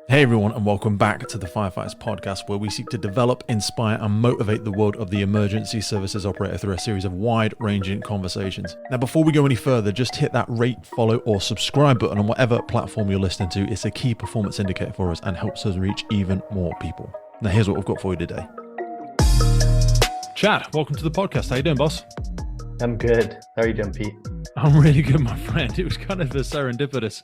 Hey everyone, and welcome back to the Firefighters Podcast, where we seek to develop, inspire, and motivate the world of the emergency services operator through a series of wide-ranging conversations. Now, before we go any further, just hit that rate, follow, or subscribe button on whatever platform you're listening to. It's a key performance indicator for us and helps us reach even more people. Now, here's what we've got for you today. Chad, welcome to the podcast. How you doing, boss? I'm good. How are you doing, Pete? I'm really good, my friend. It was kind of a serendipitous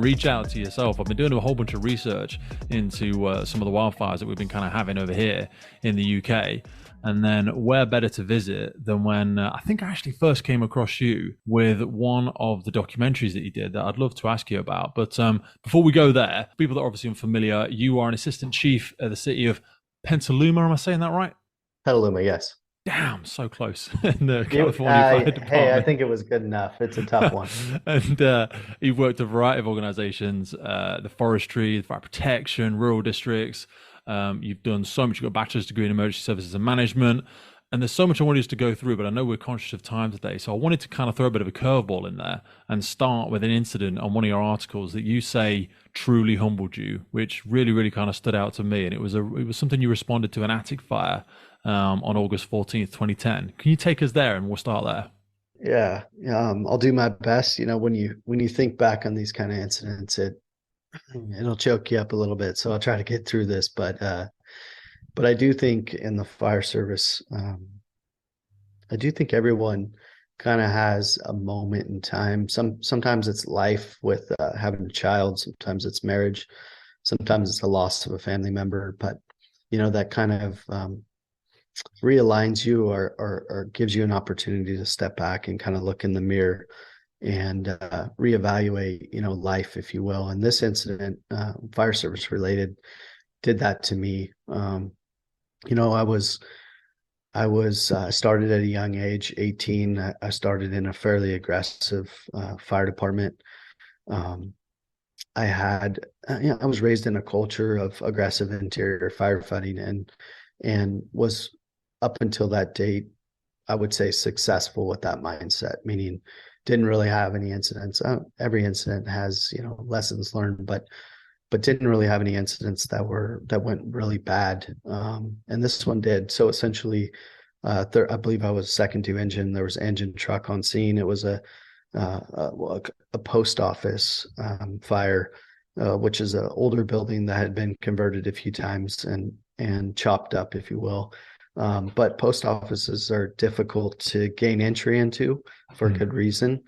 reach out to yourself. I've been doing a whole bunch of research into some of the wildfires that we've been kind of having over here in the UK. And then where better to visit than when I think I actually first came across you with one of the documentaries that you did that I'd love to ask you about. But before we go there, people that are obviously unfamiliar, you are an assistant chief at the City of Petaluma. Am I saying that right? Petaluma, yes. Damn, so close. In the California Fire Department. Hey, I think it was good enough. It's a tough one. And you've worked at a variety of organizations, the Forestry, the Fire Protection, rural districts. You've done so much. You've got a bachelor's degree in emergency services and management. And there's so much I wanted us to go through, but I know we're conscious of time today. So I wanted to kind of throw a bit of a curveball in there and start with an incident on one of your articles that you say truly humbled you, which really, really kind of stood out to me. And it was something you responded to an attic fire on August 14th, 2010. Can you take us there and we'll start there? Yeah, I'll do my best. You know, when you think back on these kind of incidents, it'll choke you up a little bit. So I'll try to get through this, but I do think in the fire service, I do think everyone kind of has a moment in time. Sometimes it's life with having a child. Sometimes it's marriage. Sometimes it's the loss of a family member. But you know, that kind of realigns you or gives you an opportunity to step back and kind of look in the mirror and reevaluate, you know, life, if you will. And this incident, fire service related, did that to me. You know, I started at a young age, 18. I started in a fairly aggressive fire department. I was raised in a culture of aggressive interior firefighting and was, up until that date, I would say, successful with that mindset, meaning didn't really have any incidents. Every incident has, you know, lessons learned, but didn't really have any incidents that went really bad. And this one did. So essentially, I believe I was second to engine. There was an engine truck on scene. It was a post office fire, which is an older building that had been converted a few times and chopped up, if you will. But post offices are difficult to gain entry into for good reason.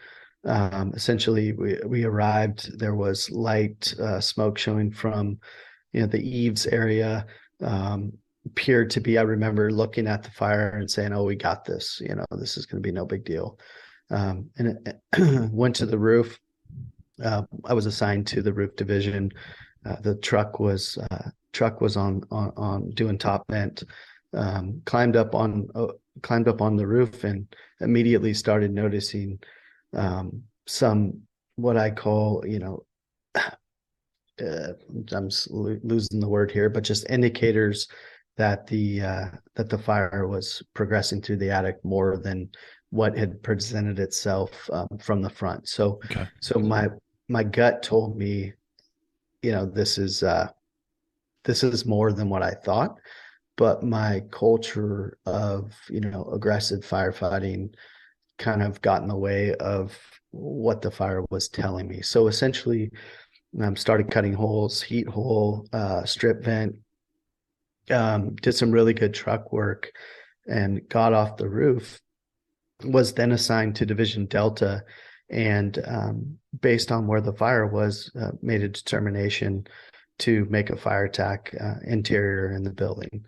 Essentially, we arrived. There was light smoke showing from, you know, the eaves area. Appeared to be. I remember looking at the fire and saying, "Oh, we got this. You know, this is going to be no big deal." And it went to the roof. I was assigned to the roof division. The truck was on doing top vent. Climbed up on the roof and immediately started noticing some, what I call, you know, I'm losing the word here, but just indicators that the fire was progressing through the attic more than what had presented itself from the front. So my gut told me, you know, this is more than what I thought. But my culture of, you know, aggressive firefighting kind of got in the way of what the fire was telling me. So essentially, started cutting holes, heat hole, strip vent, did some really good truck work and got off the roof. Was then assigned to Division Delta and based on where the fire was, made a determination to make a fire attack interior in the building.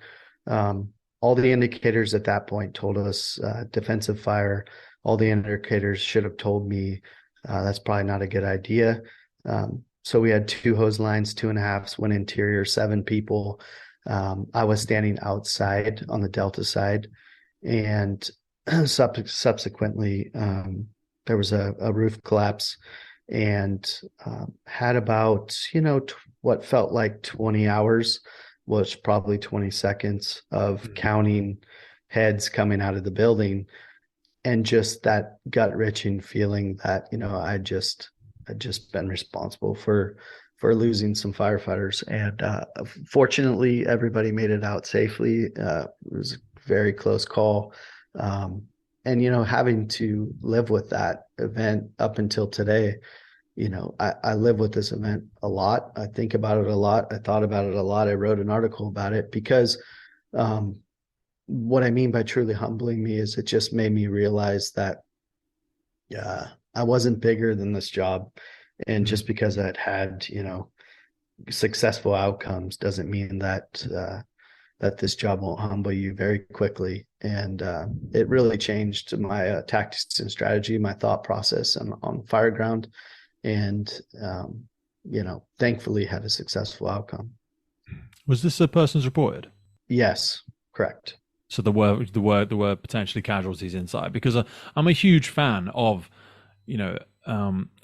All the indicators at that point told us defensive fire. All the indicators should have told me that's probably not a good idea. So we had 2 hose lines, 2.5s, one interior, 7 people. I was standing outside on the Delta side, and subsequently there was a roof collapse, and had about, you know, what felt like 20 hours, was probably 20 seconds of counting heads coming out of the building, and just that gut-wrenching feeling that, you know, I'd just been responsible for losing some firefighters. And fortunately, everybody made it out safely. It was a very close call. And, having to live with that event up until today, I live with this event a lot. I think about it a lot. I thought about it a lot. I wrote an article about it because what I mean by truly humbling me is it just made me realize that I wasn't bigger than this job. And just because I'd had, successful outcomes doesn't mean that this job won't humble you very quickly. And it really changed my tactics and strategy, my thought process on fireground. And, thankfully had a successful outcome. Was this a person's reported? Yes, correct. So there were potentially casualties inside, because I'm a huge fan of,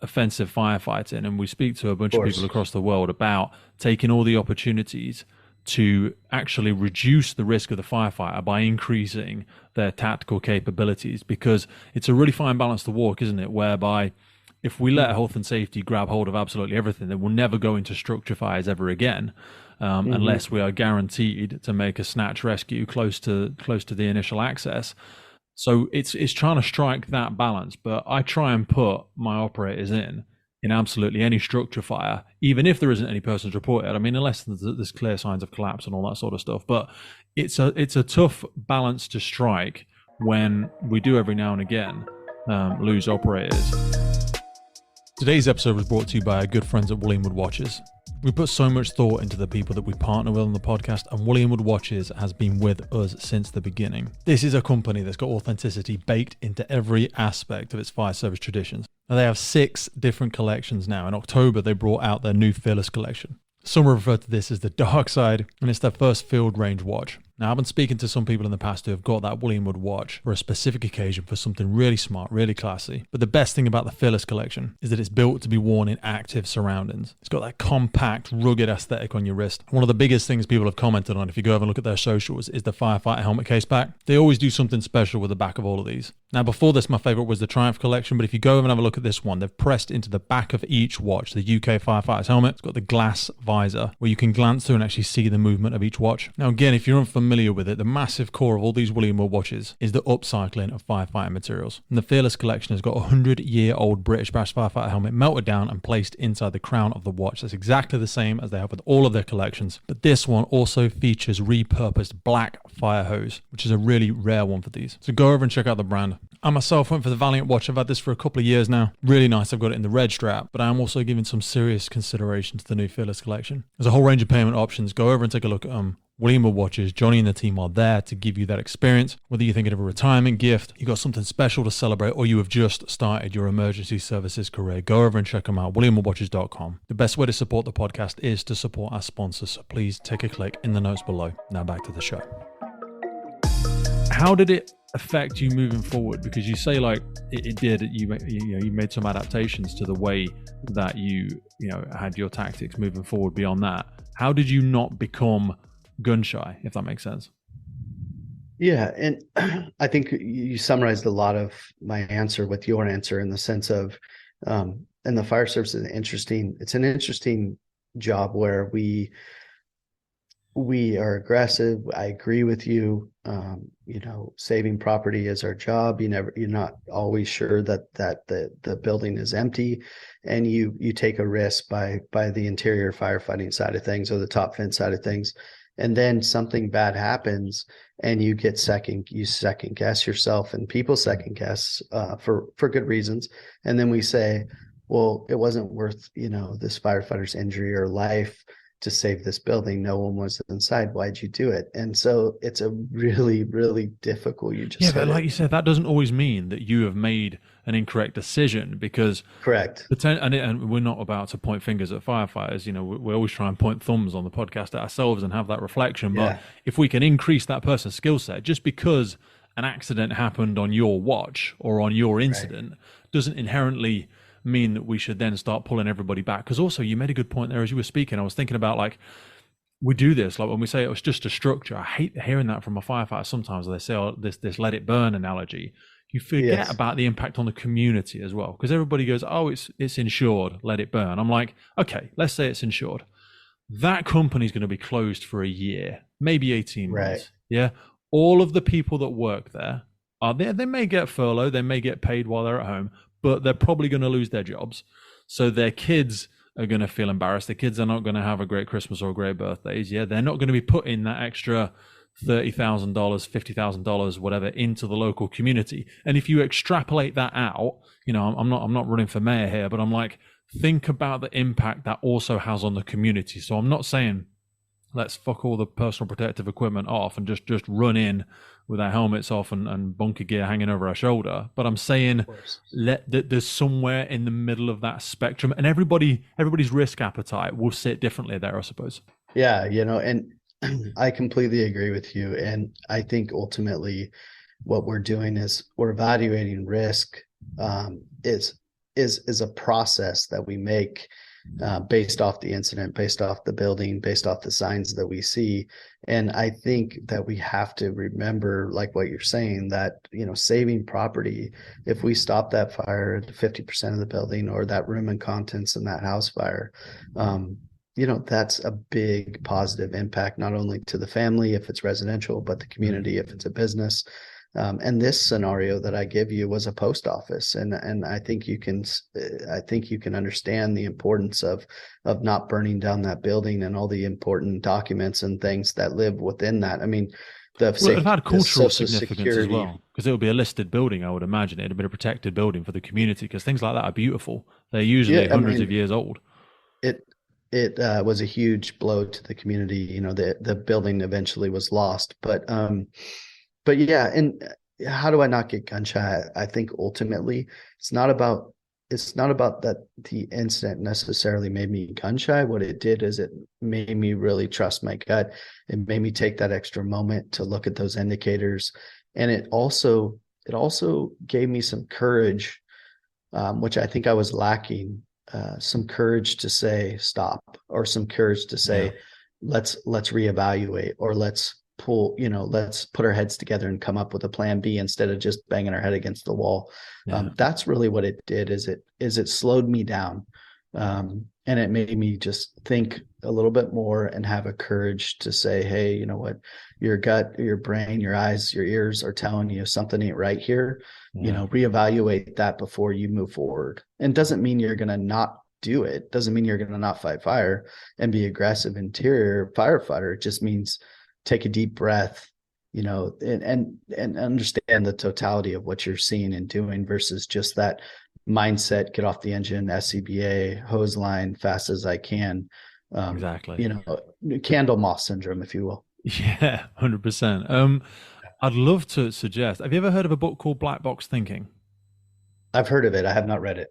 offensive firefighting, and we speak to a bunch of people across the world about taking all the opportunities to actually reduce the risk of the firefighter by increasing their tactical capabilities, because it's a really fine balance to walk, isn't it? Whereby if we let health and safety grab hold of absolutely everything, then we'll never go into structure fires ever again, unless we are guaranteed to make a snatch rescue close to the initial access. So it's trying to strike that balance. But I try and put my operators in absolutely any structure fire, even if there isn't any persons reported. I mean, unless there's clear signs of collapse and all that sort of stuff. But it's a tough balance to strike when we do every now and again lose operators. Today's episode was brought to you by our good friends at Wildland Watches. We put so much thought into the people that we partner with on the podcast, and Wildland Watches has been with us since the beginning. This is a company that's got authenticity baked into every aspect of its fire service traditions. Now, they have 6 different collections now. In October, they brought out their new Fearless collection. Some refer to this as the dark side, and it's their first field range watch. Now, I've been speaking to some people in the past who have got that Wildland watch for a specific occasion, for something really smart, really classy. But the best thing about the Fearless collection is that it's built to be worn in active surroundings. It's got that compact, rugged aesthetic on your wrist. One of the biggest things people have commented on, if you go over and look at their socials, is the firefighter helmet case back. They always do something special with the back of all of these. Now, before this, my favorite was the Triumph collection, but if you go over and have a look at this one, they've pressed into the back of each watch the UK firefighter's helmet. It's got the glass visor where you can glance through and actually see the movement of each watch. Now, again, if you're unfamiliar with it, the massive core of all these Wildland watches is the upcycling of firefighting materials. And the Fearless collection has got a 100-year-old British Bash firefighter helmet melted down and placed inside the crown of the watch. That's exactly the same as they have with all of their collections. But this one also features repurposed black fire hose, which is a really rare one for these. So go over and check out the brand. I myself went for the Valiant watch. I've had this for a couple of years now. Really nice. I've got it in the red strap, but I am also giving some serious consideration to the new Fearless collection. There's a whole range of payment options. Go over and take a look at them. Wildland Watches, Johnny and the team are there to give you that experience. Whether you're thinking of a retirement gift, you got something special to celebrate, or you have just started your emergency services career, go over and check them out, WilliamWatches.com. The best way to support the podcast is to support our sponsors, so please take a click in the notes below. Now back to the show. How did it affect you moving forward? Because you say like it did. You made some adaptations to the way that you had your tactics moving forward. Beyond that, how did you not become gun shy, if that makes sense? Yeah, and I think you summarized a lot of my answer with your answer in the sense of, and the fire service is interesting. It's an interesting job where we are aggressive. I agree with you. Saving property is our job. You're not always sure that the building is empty, and you take a risk by the interior firefighting side of things or the top fence side of things. And then something bad happens and you second guess yourself, and people second guess for good reasons. And then we say, well, it wasn't worth, this firefighter's injury or life to save this building. No one was inside. Why'd you do it? And so it's a really, really difficult. But like you said, that doesn't always mean that you have made an incorrect decision, because correct. And we're not about to point fingers at firefighters. We always try and point thumbs on the podcast at ourselves and have that reflection. But if we can increase that person's skill set, just because an accident happened on your watch or on your incident doesn't inherently mean that we should then start pulling everybody back. Because also, you made a good point there as you were speaking. I was thinking about, like, we do this, like when we say it was just a structure. I hate hearing that from a firefighter sometimes. They say, this let it burn analogy. you forget Yes. about the impact on the community as well. Because everybody goes, oh, it's insured, let it burn. I'm like, okay, let's say it's insured. That company's going to be closed for a year, maybe 18 Right. months. Yeah. All of the people that work there are there. They may get furloughed, they may get paid while they're at home, but they're probably going to lose their jobs. So their kids are going to feel embarrassed. The kids are not going to have a great Christmas or great birthdays. Yeah. They're not going to be putting that extra $30,000, $50,000, whatever, into the local community. And if you extrapolate that out, I'm not running for mayor here, but I'm like, think about the impact that also has on the community. So I'm not saying let's fuck all the personal protective equipment off and just run in with our helmets off and bunker gear hanging over our shoulder. But I'm saying there's somewhere in the middle of that spectrum, and everybody's risk appetite will sit differently there, I suppose. Yeah, and I completely agree with you. And I think ultimately what we're doing is we're evaluating risk is a process that we make based off the incident, based off the building, based off the signs that we see. And I think that we have to remember, like what you're saying, that, saving property, if we stop that fire at 50% of the building or that room and contents in that house fire, that's a big positive impact, not only to the family if it's residential, but the community if it's a business. And this scenario that I give you was a post office, and I think you can understand the importance of not burning down that building and all the important documents and things that live within that. I mean, it had cultural significance as well, because it would be a listed building. I would imagine it'd have been a protected building for the community, because things like that are beautiful. They're usually hundreds of years old. It was a huge blow to the community. The building eventually was lost, but yeah, and how do I not get gun shy? I think ultimately it's not about that the incident necessarily made me gun shy. What it did is it made me really trust my gut. It made me take that extra moment to look at those indicators. And it also gave me some courage, which I think I was lacking, some courage to say stop, or some courage to say, let's reevaluate, or let's put our heads together and come up with a plan B instead of just banging our head against the wall. That's really what it did, is it slowed me down. And it made me just think a little bit more and have a courage to say, hey, you know what, your gut, your brain, your eyes, your ears are telling you something ain't right here. Reevaluate that before you move forward. And doesn't mean you're going to not do it. Doesn't mean you're going to not fight fire and be aggressive interior firefighter. It just means take a deep breath, and understand the totality of what you're seeing and doing versus just that mindset, get off the engine, SCBA, hose line, fast as I can. Exactly. Candle moth syndrome, if you will. Yeah, 100%. I'd love to suggest, have you ever heard of a book called Black Box Thinking? I've heard of it. I have not read it.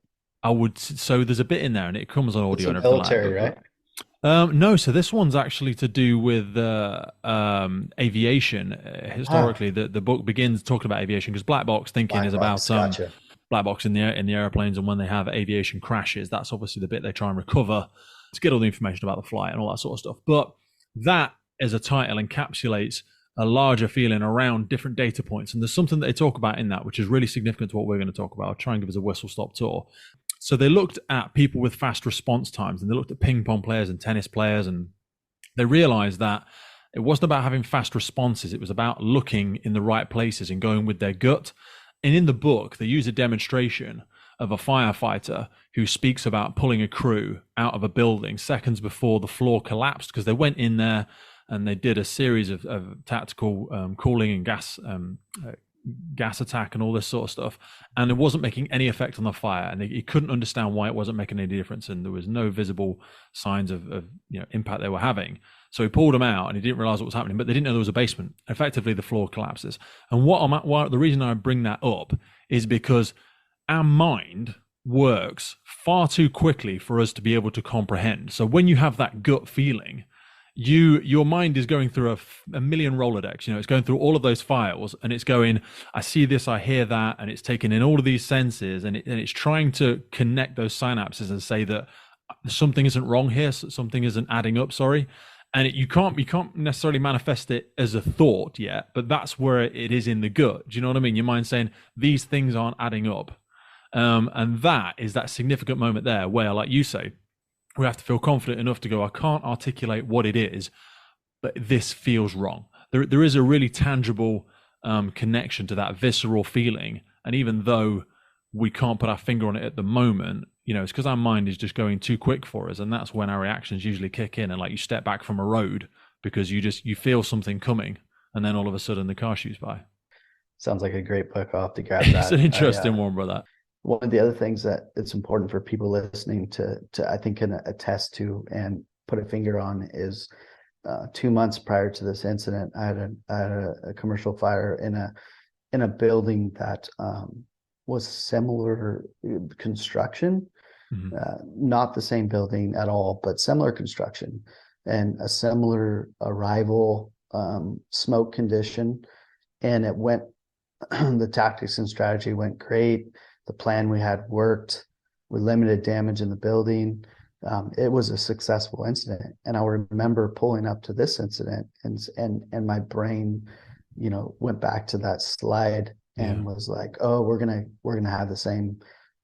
So there's a bit in there, and it comes on audio. It's and military, right? No, so this one's actually to do with aviation. Historically, the book begins talking about aviation, because Black Box Thinking is about black box in the airplanes, and when they have aviation crashes, that's obviously the bit they try and recover to get all the information about the flight and all that sort of stuff. But that, as a title, encapsulates a larger feeling around different data points, and there's something that they talk about in that which is really significant to what we're going to talk about. I'll try and give us a whistle-stop tour. So they looked at people with fast response times, and they looked at ping pong players and tennis players, and they realized that it wasn't about having fast responses. It was about looking in the right places and going with their gut. And in the book, they use a demonstration of a firefighter who speaks about pulling a crew out of a building seconds before the floor collapsed, because they went in there and they did a series of tactical cooling and gas attack and all this sort of stuff, and it wasn't making any effect on the fire, and he couldn't understand why it wasn't making any difference, and there was no visible signs of impact they were having. So he pulled them out, and he didn't realize what was happening, but they didn't know there was a basement. Effectively, the floor collapses. And the reason I bring that up is because our mind works far too quickly for us to be able to comprehend. So when you have that gut feeling, your mind is going through a million Rolodex. It's going through all of those files, and it's going, I see this, I hear that, and it's taking in all of these senses, and it's trying to connect those synapses and say that something isn't wrong here, something isn't adding up, sorry. And you can't necessarily manifest it as a thought yet, but that's where it is in the gut. Do you know what I mean? Your mind's saying these things aren't adding up. And that is that significant moment there where, like you say, we have to feel confident enough to go, I can't articulate what it is, but this feels wrong. There is a really tangible connection to that visceral feeling. And even though we can't put our finger on it at the moment, it's because our mind is just going too quick for us. And that's when our reactions usually kick in. And like you step back from a road because you feel something coming. And then all of a sudden the car shoots by. Sounds like a great book. I'll have to grab that. It's an interesting one, brother. One of the other things that it's important for people listening to I think can attest to and put a finger on is 2 months prior to this incident, I had a commercial fire in a building that was similar construction, not the same building at all, but similar construction and a similar arrival smoke condition. And it went, the tactics and strategy went great. The plan we had worked. We limited damage in the building. It was a successful incident. And I remember pulling up to this incident and my brain, went back to that slide and was like, oh, we're gonna have the same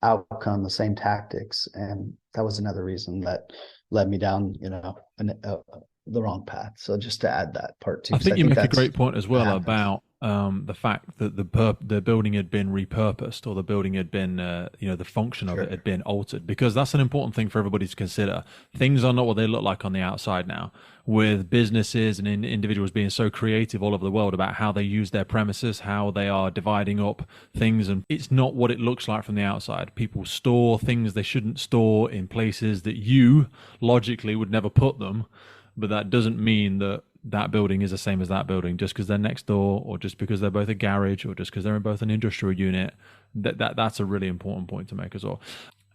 outcome, the same tactics. And that was another reason that led me down, the wrong path. So just to add that part too. I think you make a great point as well about the fact that the building had been repurposed, or the building had been, the function of it had been altered, because that's an important thing for everybody to consider. Things are not what they look like on the outside now, with businesses and individuals being so creative all over the world about how they use their premises, how they are dividing up things, and it's not what it looks like from the outside. People store things they shouldn't store in places that you logically would never put them, but that doesn't mean that building is the same as that building just because they're next door, or just because they're both a garage, or just because they're in both an industrial unit. That's a really important point to make as well.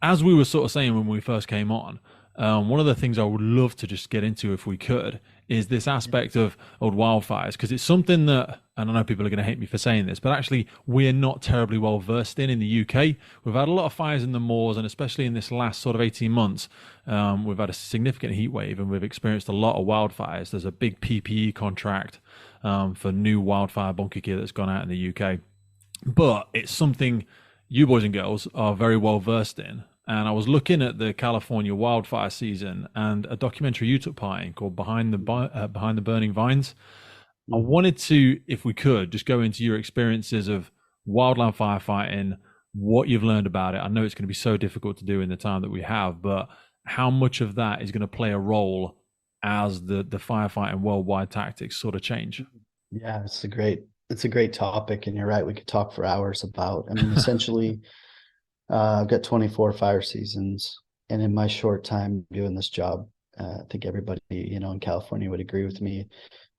As we were sort of saying when we first came on, one of the things I would love to just get into, if we could, is this aspect of old wildfires, because it's something that, and I know people are going to hate me for saying this, but actually we're not terribly well versed in the UK. We've had a lot of fires in the moors, and especially in this last sort of 18 months, we've had a significant heat wave, and we've experienced a lot of wildfires. There's a big PPE contract for new wildfire bunker gear that's gone out in the UK. But it's something you boys and girls are very well versed in. And I was looking at the California wildfire season and a documentary you took part in called Behind the Burning Vines. I wanted to, if we could, just go into your experiences of wildland firefighting, what you've learned about it. I know it's going to be so difficult to do in the time that we have, but how much of that is going to play a role as the firefighting worldwide tactics sort of change? Yeah, it's a great topic, and you're right. We could talk for hours about. I mean, essentially, I've got 24 fire seasons, and in my short time doing this job, I think everybody, in California would agree with me.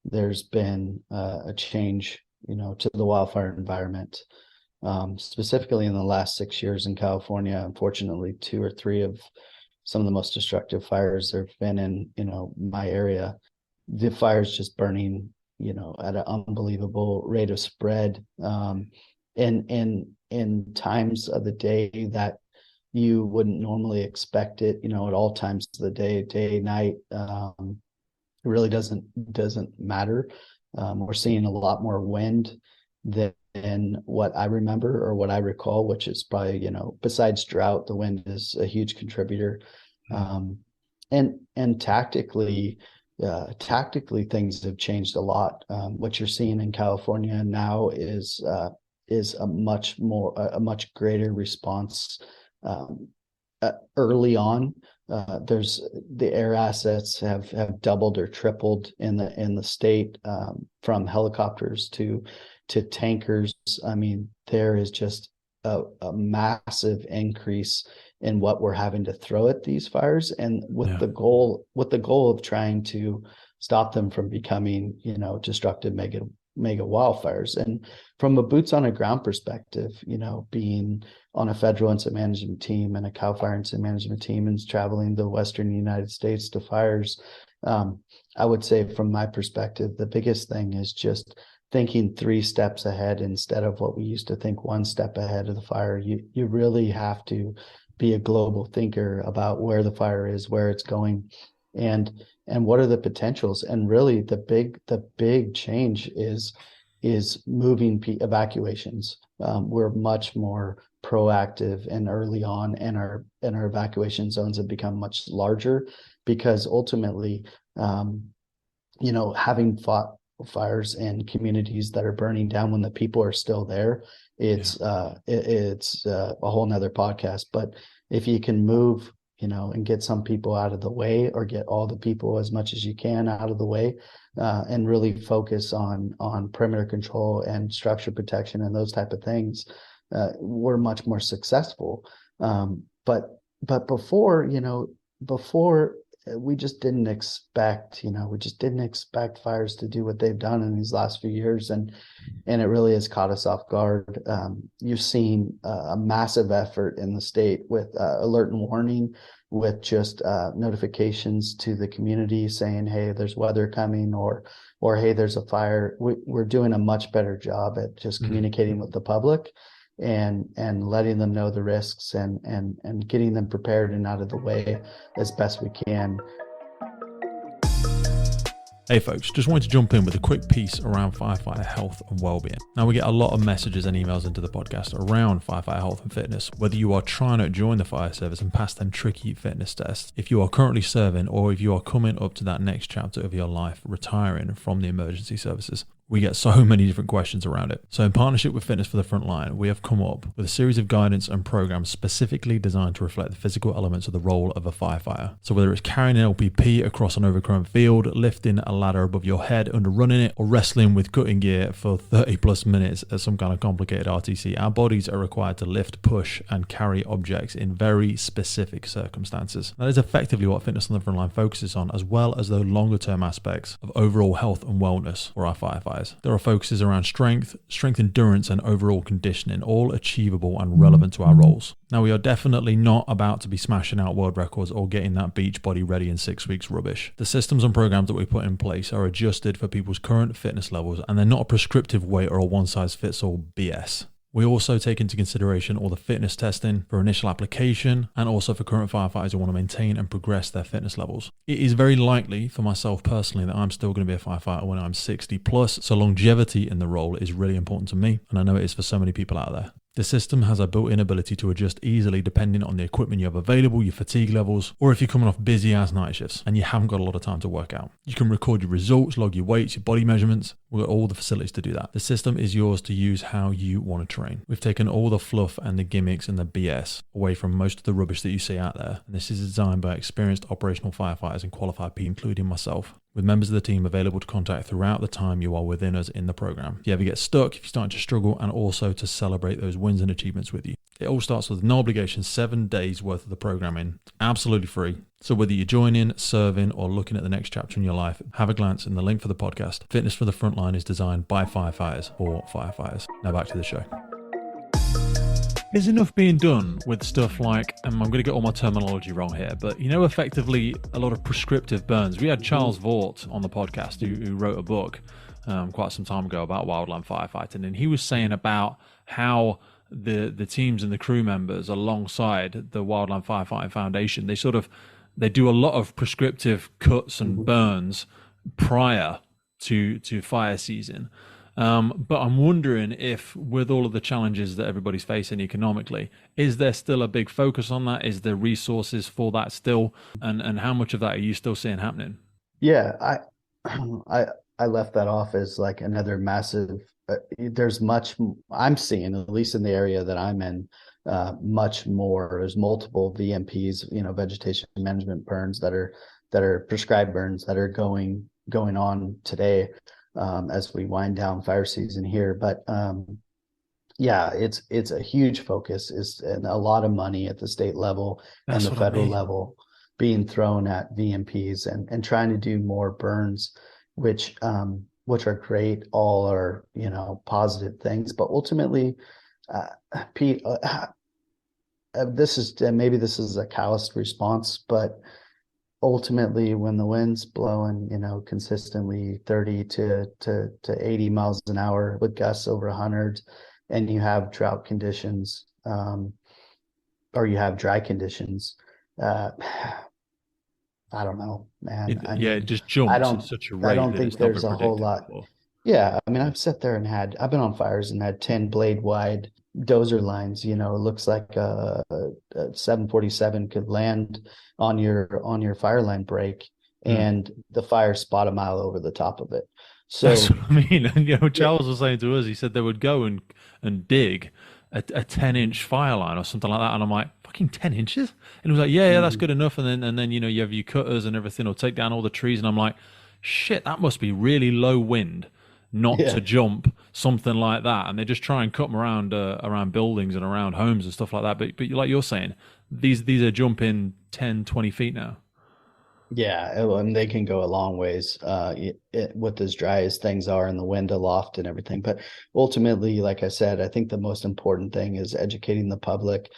There's been a change, to the wildfire environment, specifically in the last 6 years in California. Unfortunately, 2 or 3 of some of the most destructive fires there have been in, my area. The fire's just burning, at an unbelievable rate of spread. In times of the day that you wouldn't normally expect it, at all times of the day, night, it really doesn't matter. We're seeing a lot more wind than what I remember or what I recall, which is probably, besides drought, the wind is a huge contributor. And tactically things have changed a lot. What you're seeing in California now is a much greater response early on. There's the air assets have doubled or tripled in the state, from helicopters to tankers. I mean, there is just a massive increase in what we're having to throw at these fires, and with the goal of trying to stop them from becoming, destructive mega wildfires. And from a boots on the ground perspective, being on a federal incident management team and a CAL FIRE incident management team and traveling the Western United States to fires, I would say from my perspective, the biggest thing is just thinking 3 steps ahead instead of what we used to think 1 step ahead of the fire. You really have to be a global thinker about where the fire is, where it's going, and what are the potentials. And really the big change is moving evacuations. We're much more proactive and early on, and our evacuation zones have become much larger because ultimately, having fought fires in communities that are burning down when the people are still there, it's a whole nother podcast. But if you can move, and get some people out of the way, or get all the people as much as you can out of the way, and really focus on perimeter control and structure protection and those type of things, we're much more successful. But before, we just didn't expect, fires to do what they've done in these last few years. And it really has caught us off guard. You've seen a massive effort in the state with alert and warning, with just notifications to the community saying, hey, there's weather coming, or hey, there's a fire. We're doing a much better job at just communicating with the public and letting them know the risks and getting them prepared and out of the way as best we can. Hey folks, just wanted to jump in with a quick piece around firefighter health and well-being. Now, we get a lot of messages and emails into the podcast around firefighter health and fitness, whether you are trying to join the fire service and pass them tricky fitness tests, if you are currently serving, or if you are coming up to that next chapter of your life, retiring from the emergency services. We get so many different questions around it. So in partnership with Fitness for the Frontline, we have come up with a series of guidance and programs specifically designed to reflect the physical elements of the role of a firefighter. So whether it's carrying an LPP across an overgrown field, lifting a ladder above your head under running it, or wrestling with cutting gear for 30 plus minutes at some kind of complicated RTC, our bodies are required to lift, push, and carry objects in very specific circumstances. That is effectively what Fitness on the Frontline focuses on, as well as the longer term aspects of overall health and wellness for our firefighters. There are focuses around strength, endurance, and overall conditioning, all achievable and relevant to our roles. Now, we are definitely not about to be smashing out world records or getting that beach body ready in 6 weeks rubbish. The systems and programs that we put in place are adjusted for people's current fitness levels, and they're not a prescriptive way or a one-size-fits-all BS. We also take into consideration all the fitness testing for initial application, and also for current firefighters who want to maintain and progress their fitness levels. It is very likely for myself personally that I'm still going to be a firefighter when I'm 60 plus, so longevity in the role is really important to me, and I know it is for so many people out there. The system has a built-in ability to adjust easily depending on the equipment you have available, your fatigue levels, or if you're coming off busy-ass night shifts and you haven't got a lot of time to work out. You can record your results, log your weights, your body measurements. We've got all the facilities to do that. The system is yours to use how you want to train. We've taken all the fluff and the gimmicks and the BS away from most of the rubbish that you see out there. And this is designed by experienced operational firefighters and qualified people, including myself, with members of the team available to contact throughout the time you are within us in the program. If you ever get stuck, if you're starting to struggle, and also to celebrate those wins and achievements with you. It all starts with no obligation, 7 days worth of the programming, absolutely free. So whether you're joining, serving, or looking at the next chapter in your life, have a glance in the link for the podcast. Fitness for the Frontline is designed by firefighters for firefighters. Now back to the show. There's enough being done with stuff like, I'm going to get all my terminology wrong here, but effectively a lot of prescriptive burns. We had Charles Vaught on the podcast who wrote a book quite some time ago about wildland firefighting, and he was saying about how the teams and the crew members alongside the Wildland Firefighting Foundation, they do a lot of prescriptive cuts and burns prior to fire season. But I'm wondering if, with all of the challenges that everybody's facing economically, is there still a big focus on that? Is there resources for that still? And how much of that are you still seeing happening? Yeah, I left that off as like another massive, there's much I'm seeing, at least in the area that I'm in, much more. There's multiple VMPs, vegetation management burns that are prescribed burns that are going on today. As we wind down fire season here. But yeah, it's a huge focus, and a lot of money at the state level and the federal level being thrown at VMPs and trying to do more burns, which are great, all are, positive things. But ultimately, Pete, this is a calloused response, but ultimately, when the wind's blowing, consistently 30 to 80 miles an hour with gusts over 100, and you have drought conditions, or you have dry conditions, I don't know, man. I Yeah, it mean, just I jumps at don't, such a I rate don't that think it's not there's been a whole predicted lot. before. Yeah, I mean, Yeah. I've been on fires and had 10 blade wide dozer lines. You know, it looks like a 747 could land on your fire line break, Mm. and the fire spot a mile over the top of it. That's So what I mean. And yeah, Charles was saying to us, he said they would go and dig a 10-inch fire line or something like that. And I'm like, fucking 10 inches? And he was like, yeah, that's mhm, good enough. And then you have your cutters and everything will take down all the trees. And I'm like, shit, that must be really low wind not yeah. to jump something like that. And they just try and cut them around buildings and around homes and stuff like that. But like you're saying, these are jumping 10, 20 feet now. Yeah, and they can go a long ways with as dry as things are and the wind aloft and everything. But ultimately, like I said, I think the most important thing is educating the public,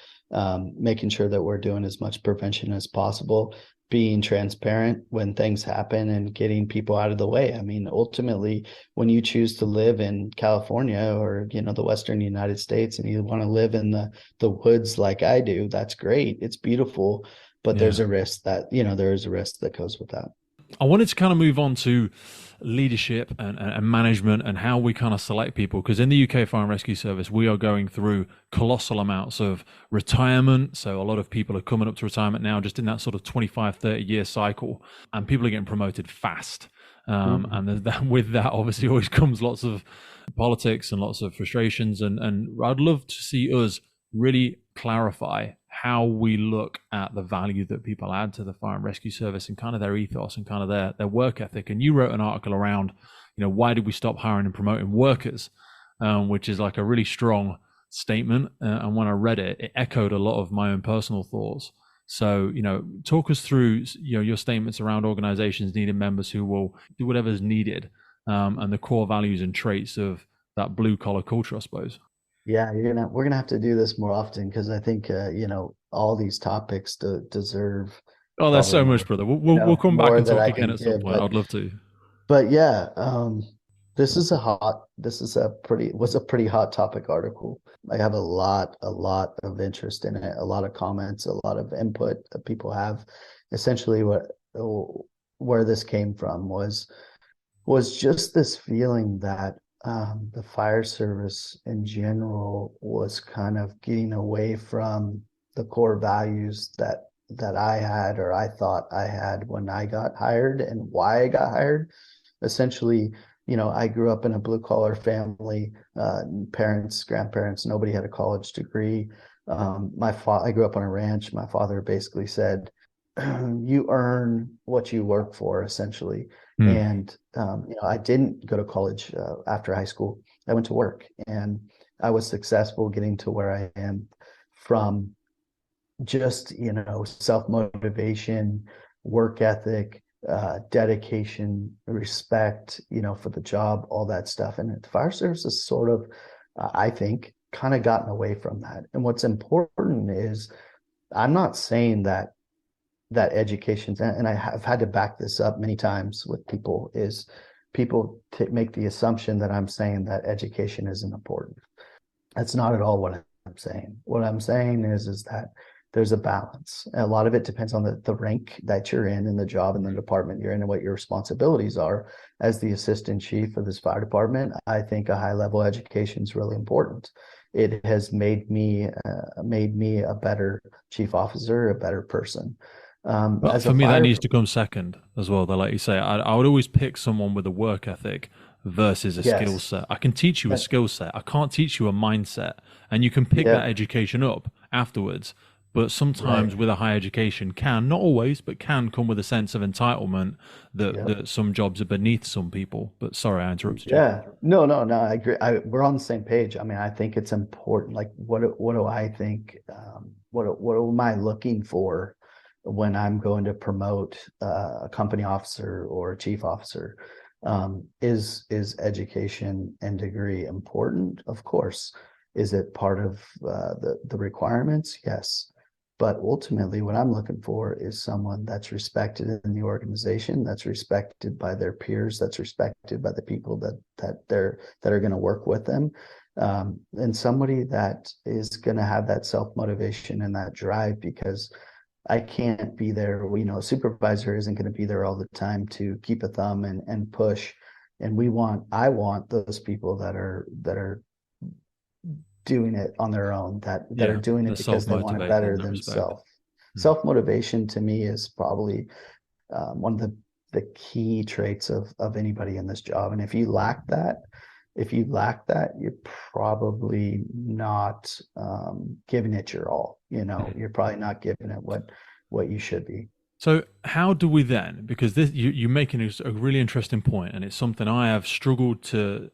making sure that we're doing as much prevention as possible, being transparent when things happen and getting people out of the way. I mean, ultimately, when you choose to live in California or, the Western United States and you want to live in the woods like I do, that's great. It's beautiful, but Yeah. there is a risk that goes with that. I wanted to kind of move on to leadership and management and how we kind of select people because in the UK Fire and Rescue Service we are going through colossal amounts of retirement. So a lot of people are coming up to retirement now just in that sort of 25, 30-year cycle, and people are getting promoted fast. Mhm. And with that obviously always comes lots of politics and lots of frustrations, and I'd love to see us really clarify how we look at the value that people add to the fire and rescue service and kind of their ethos and kind of their work ethic. And you wrote an article around, why did we stop hiring and promoting workers, which is like a really strong statement. And when I read it, it echoed a lot of my own personal thoughts. So, talk us through, your statements around organizations needing members who will do whatever's needed, and the core values and traits of that blue collar culture, I suppose. Yeah, we're gonna have to do this more often because I think all these topics deserve Oh, there's probably so more, much, brother. We'll come back more and that talk I again can at some give. point. I'd love to. But yeah, this is a pretty hot topic article. I have a lot of interest in it, a lot of comments, a lot of input that people have. Essentially, where this came from was just this feeling that the fire service in general was kind of getting away from the core values that I had or I thought I had when I got hired and why I got hired. Essentially, I grew up in a blue collar family, parents, grandparents, nobody had a college degree. I grew up on a ranch. My father basically said, "You earn what you work for," essentially. Hmm. And I didn't go to college after high school. I went to work, and I was successful getting to where I am from just self motivation, work ethic, dedication, respect, for the job, all that stuff. And the fire service is sort of, I think, kind of gotten away from that. And what's important is I'm not saying that education, and I have had to back this up many times with people, is people make the assumption that I'm saying that education isn't important. That's not at all what I'm saying. What I'm saying is that there's a balance. A lot of it depends on the rank that you're in the job and the department you're in and what your responsibilities are. As the assistant chief of this fire department, I think a high level education is really important. It has made me a better chief officer, a better person. But As a for me, that fire, needs to come second as well. Though, like you say, I would always pick someone with a work ethic versus a skill yes, set. I can teach you a that, skill set. I can't teach you a mindset, and you can pick that yeah, education up afterwards. But right, sometimes with a high education can, not always, but can come with a sense of entitlement that, yeah. that some jobs are beneath some people. But sorry, I interrupted you. Yeah, no, no, no. I agree. We're on the same page. I mean, I think it's important. Like, what do I think? What am I looking for when I'm going to promote a company officer or a chief officer? Is education and degree important? Of course. Is it part of the requirements? Yes. But ultimately, what I'm looking for is someone that's respected in the organization, that's respected by their peers, that's respected by the people that are going to work with them, and somebody that is going to have that self motivation and that drive. Because I can't be there. A supervisor isn't going to be there all the time to keep a thumb and push. And I want those people that are doing it on their own, that are Yeah, doing they're it because they want it self-motivated in better that respect. themselves. Self-motivation to me is probably one of the key traits of anybody in this job. And if you lack that, you're probably not giving it your all. You're probably not giving it what you should be. So how do we then? Because this you're making a really interesting point, and it's something I have struggled to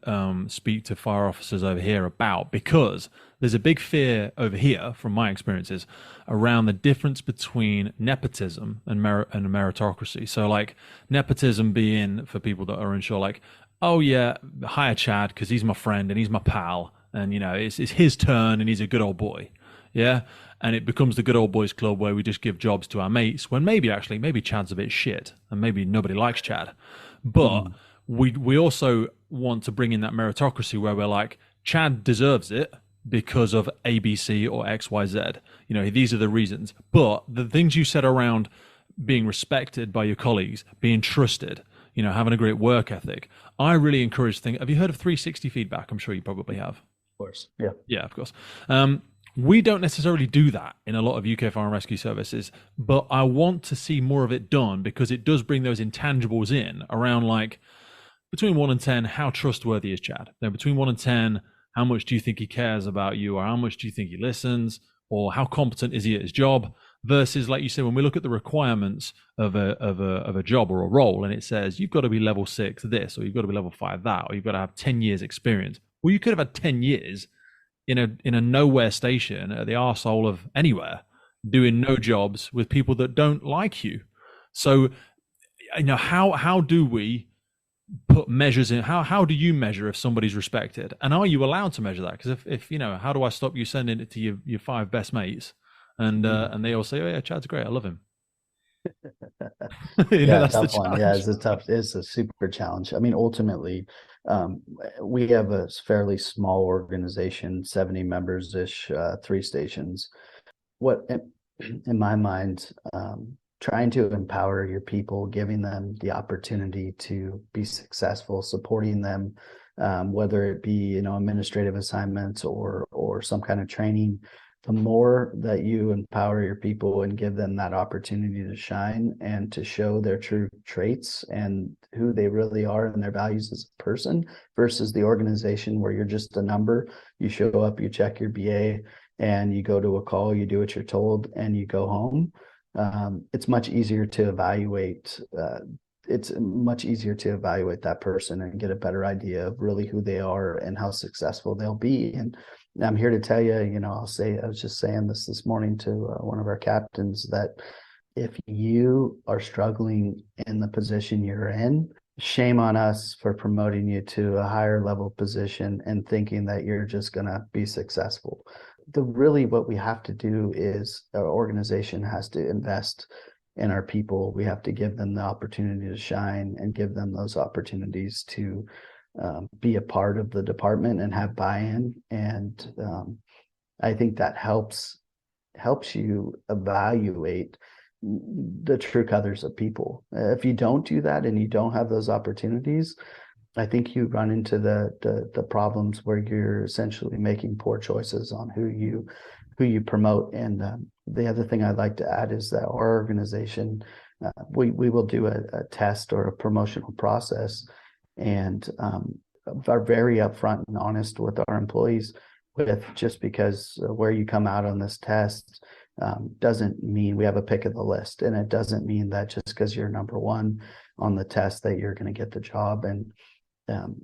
speak to fire officers over here about, because there's a big fear over here, from my experiences, around the difference between nepotism and meritocracy. So, like, nepotism being, for people that are unsure, like, oh yeah, hire Chad because he's my friend and he's my pal, and it's his turn and he's a good old boy. Yeah. And it becomes the good old boys club where we just give jobs to our mates, when maybe Chad's a bit shit and maybe nobody likes Chad. But we also want to bring in that meritocracy where we're like, Chad deserves it because of ABC or XYZ. These are the reasons. But the things you said around being respected by your colleagues, being trusted, having a great work ethic, I really encourage things. Have you heard of 360 feedback? I'm sure you probably have. Of course. Yeah. Yeah, of course. We don't necessarily do that in a lot of UK fire and rescue services, but I want to see more of it done, because it does bring those intangibles in around, like, between 1 and 10, how trustworthy is Chad? Then between 1 and 10, how much do you think he cares about you, or how much do you think he listens, or how competent is he at his job? Versus, like you said, when we look at the requirements of a job or a role, and it says you've got to be level 6 this, or you've got to be level 5 that, or you've got to have 10 years experience. Well, you could have had 10 years in a nowhere station at the arsehole of anywhere, doing no jobs with people that don't like you. So, how do we put measures in? How do you measure if somebody's respected? And are you allowed to measure that? Because if how do I stop you sending it to your 5 best mates and they all say, oh yeah, Chad's great, I love him. That's tough the one. Yeah, it's a super challenge. I mean, ultimately, we have a fairly small organization, 70 members ish, 3 stations. What, in my mind, trying to empower your people, giving them the opportunity to be successful, supporting them, whether it be administrative assignments or some kind of training. The more that you empower your people and give them that opportunity to shine and to show their true traits and who they really are and their values as a person, versus the organization where you're just a number. You show up, you check your BA, and you go to a call, you do what you're told, and you go home. It's much easier to evaluate. It's much easier to evaluate that person and get a better idea of really who they are and how successful they'll be. And I'm here to tell you, I was just saying this morning to one of our captains, that if you are struggling in the position you're in, shame on us for promoting you to a higher level position and thinking that you're just going to be successful. What we have to do is, our organization has to invest in our people. We have to give them the opportunity to shine and give them those opportunities to be a part of the department and have buy-in. And I think that helps you evaluate the true colors of people. If you don't do that and you don't have those opportunities, I think you run into the problems where you're essentially making poor choices on who you promote. And the other thing I'd like to add is that our organization, we will do a test or a promotional process, and are very upfront and honest with our employees, with just because where you come out on this test doesn't mean we have a pick of the list, and it doesn't mean that just because you're number one on the test that you're going to get the job. And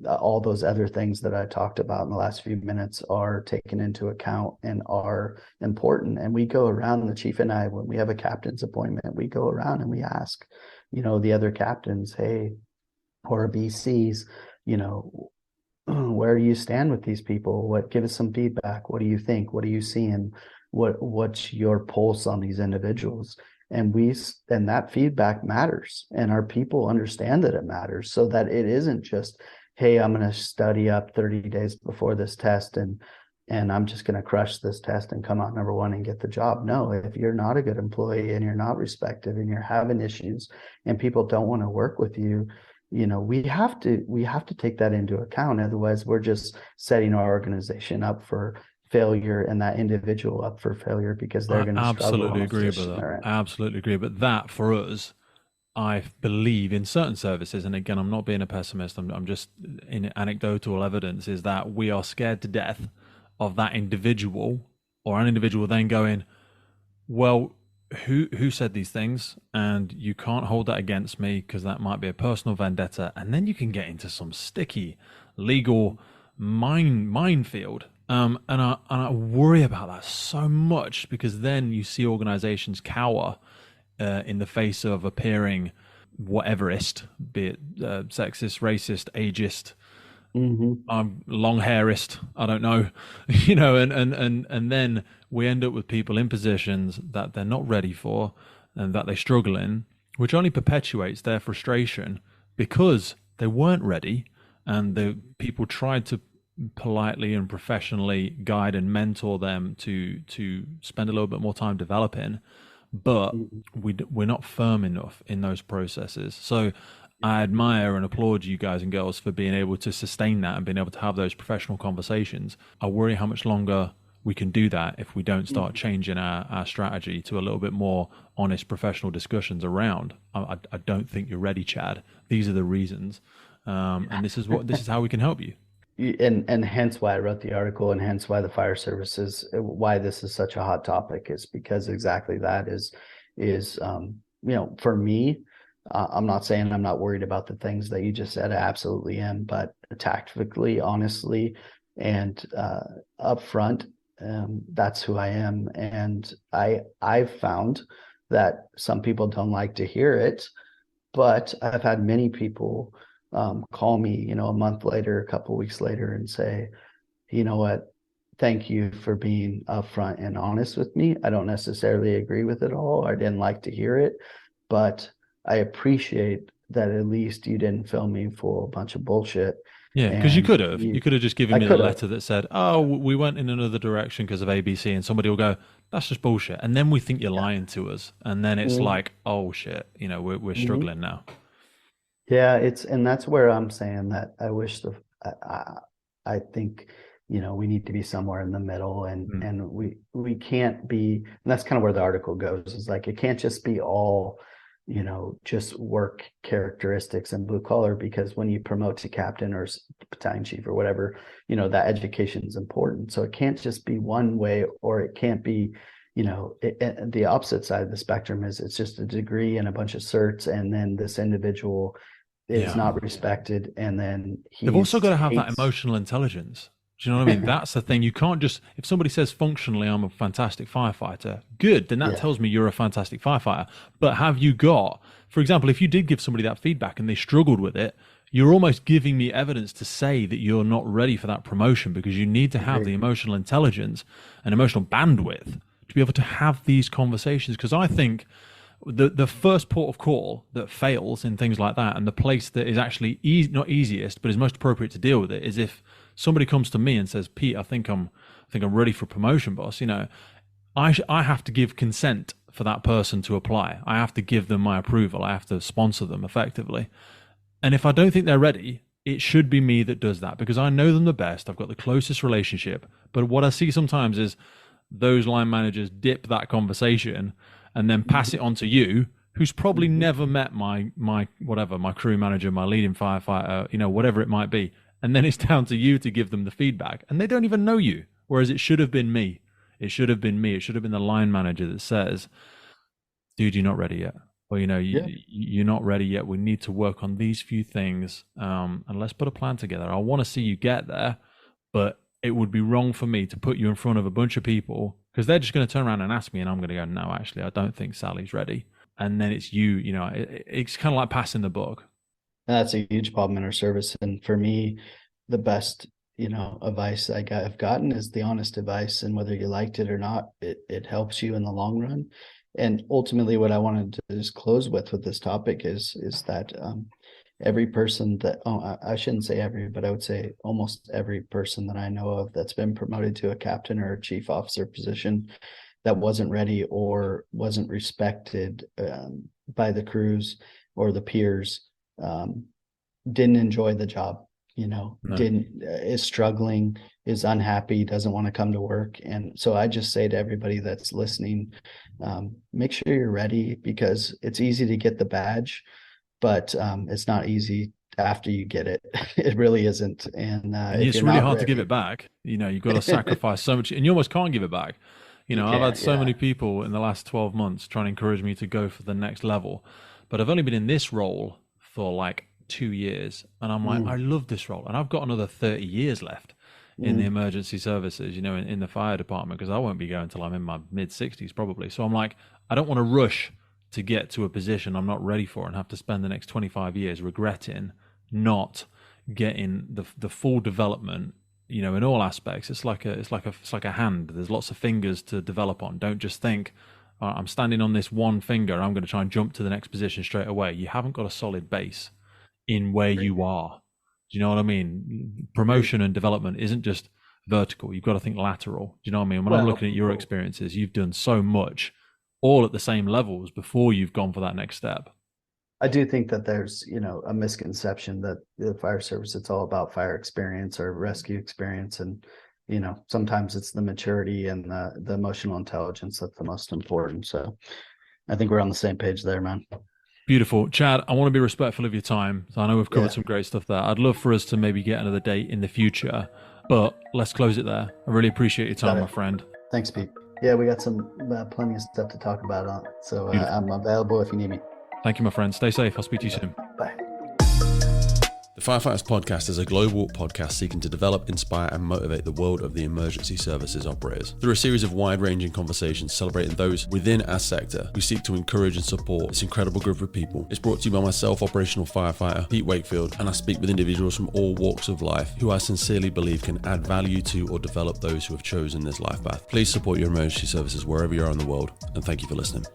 all those other things that I talked about in the last few minutes are taken into account and are important. And we go around, the chief and I, when we have a captain's appointment, we go around and we ask, the other captains, hey, or BCs, where do you stand with these people? Give us some feedback. What do you think? What are you seeing? What's your pulse on these individuals? And that feedback matters, and our people understand that it matters, so that it isn't just, hey, I'm going to study up 30 days before this test and and I'm just going to crush this test and come out number one and get the job. No, if you're not a good employee and you're not respected and you're having issues and people don't want to work with you, we have to take that into account. Otherwise, we're just setting our organization up for failure and that individual up for failure, because they're going to struggle. Absolutely agree with that. Absolutely agree. But that for us, I believe in certain services, and again, I'm not being a pessimist, I'm just in anecdotal evidence, is that we are scared to death of that individual, or an individual then going, well, who said these things, and you can't hold that against me because that might be a personal vendetta, and then you can get into some sticky legal minefield. And I worry about that so much, because then you see organizations cower in the face of appearing whateverist, be it sexist, racist, ageist, long hairist, I don't know, and then we end up with people in positions that they're not ready for and that they struggle in, which only perpetuates their frustration because they weren't ready, and the people tried to politely and professionally guide and mentor them to spend a little bit more time developing, but we're not firm enough in those processes. So I admire and applaud you guys and girls for being able to sustain that and being able to have those professional conversations. I worry how much longer we can do that if we don't start changing our strategy to a little bit more honest professional discussions around, I don't think you're ready, Chad. These are the reasons. And this is how we can help you. And hence why I wrote the article, and hence why the fire services, why this is such a hot topic, is because exactly that is for me, I'm not saying I'm not worried about the things that you just said. I absolutely am, but tactically, honestly, and upfront, that's who I am. And I've found that some people don't like to hear it, but I've had many people call me, a month later, a couple of weeks later, and say, you know what, thank you for being upfront and honest with me. I don't necessarily agree with it all. I didn't like to hear it, but I appreciate that at least you didn't fill me full of a bunch of bullshit. Yeah, because you could have just given me the letter that said, oh, we went in another direction because of ABC, and somebody will go, that's just bullshit. And then we think you're lying to us. And then it's like, oh shit, we're struggling now. Yeah, and that's where I'm saying that I wish I think, we need to be somewhere in the middle, and we can't be, and that's kind of where the article goes, is like, it can't just be all, just work characteristics and blue collar, because when you promote to captain or battalion chief or whatever, that education is important. So it can't just be one way, or it can't be, the opposite side of the spectrum is it's just a degree and a bunch of certs, and then this individual is not respected, and then they've also got to have that emotional intelligence. Do you know what I mean? That's the thing. You can't just, if somebody says functionally I'm a fantastic firefighter, good, then that tells me you're a fantastic firefighter. But have you got, for example, if you did give somebody that feedback and they struggled with it, you're almost giving me evidence to say that you're not ready for that promotion, because you need to have the emotional intelligence and emotional bandwidth to be able to have these conversations. Because I think the first port of call that fails in things like that, and the place that is actually not easiest but is most appropriate to deal with it, is if somebody comes to me and says, Pete, I think I'm ready for promotion, boss. I have to give consent for that person to apply. I have to give them my approval. I have to sponsor them effectively. And if I don't think they're ready, it should be me that does that, because I know them the best. I've got the closest relationship. But what I see sometimes is those line managers dip that conversation and then pass it on to you, who's probably never met my crew manager, my leading firefighter, whatever it might be. And then it's down to you to give them the feedback, and they don't even know you. Whereas it should have been me. It should have been me. It should have been the line manager that says, dude, you're not ready yet. Or, you're not ready yet. We need to work on these few things. And let's put a plan together. I want to see you get there, but it would be wrong for me to put you in front of a bunch of people, because they're just going to turn around and ask me, and I'm going to go, no, actually, I don't think Sally's ready. And then it's you, it's kind of like passing the buck. That's a huge problem in our service. And for me, the best, advice I've gotten is the honest advice. And whether you liked it or not, it helps you in the long run. And ultimately, what I wanted to just close with this topic is that, every person that, I shouldn't say every, but I would say almost every person that I know of that's been promoted to a captain or a chief officer position that wasn't ready or wasn't respected by the crews or the peers, didn't enjoy the job, No. is struggling, is unhappy, doesn't want to come to work. And so I just say to everybody that's listening, make sure you're ready, because it's easy to get the badge, but it's not easy after you get it. It really isn't. And it's really hard to give it back. You've got to sacrifice so much, and you almost can't give it back. I've had so many people in the last 12 months trying to encourage me to go for the next level, but I've only been in this role for like 2 years, and I'm like, I love this role, and I've got another 30 years left in the emergency services, in the fire department, because I won't be going until I'm in my mid-60s probably. So I'm like, I don't want to rush to get to a position I'm not ready for and have to spend the next 25 years regretting not getting the full development, in all aspects. It's like a hand. There's lots of fingers to develop on. Don't just think, I'm standing on this one finger, I'm going to try and jump to the next position straight away. You haven't got a solid base in where you are. Do you know what I mean? Promotion and development isn't just vertical. You've got to think lateral. Do you know what I mean? When I'm looking at your experiences, you've done so much all at the same levels before you've gone for that next step. I do think that there's, a misconception that the fire service, it's all about fire experience or rescue experience. And, sometimes it's the maturity and the emotional intelligence that's the most important. So I think we're on the same page there, man. Beautiful. Chad, I want to be respectful of your time. So I know we've covered some great stuff there. I'd love for us to maybe get another date in the future, but let's close it there. I really appreciate your time, my friend. Thanks, Pete. Yeah, we got some plenty of stuff to talk about on. So I'm available if you need me. Thank you, my friend. Stay safe. I'll speak to you soon. Bye. The Firefighters Podcast is a global podcast seeking to develop, inspire, and motivate the world of the emergency services operators. Through a series of wide-ranging conversations celebrating those within our sector, we seek to encourage and support this incredible group of people. It's brought to you by myself, operational firefighter Pete Wakefield, and I speak with individuals from all walks of life who I sincerely believe can add value to or develop those who have chosen this life path. Please support your emergency services wherever you are in the world, and thank you for listening.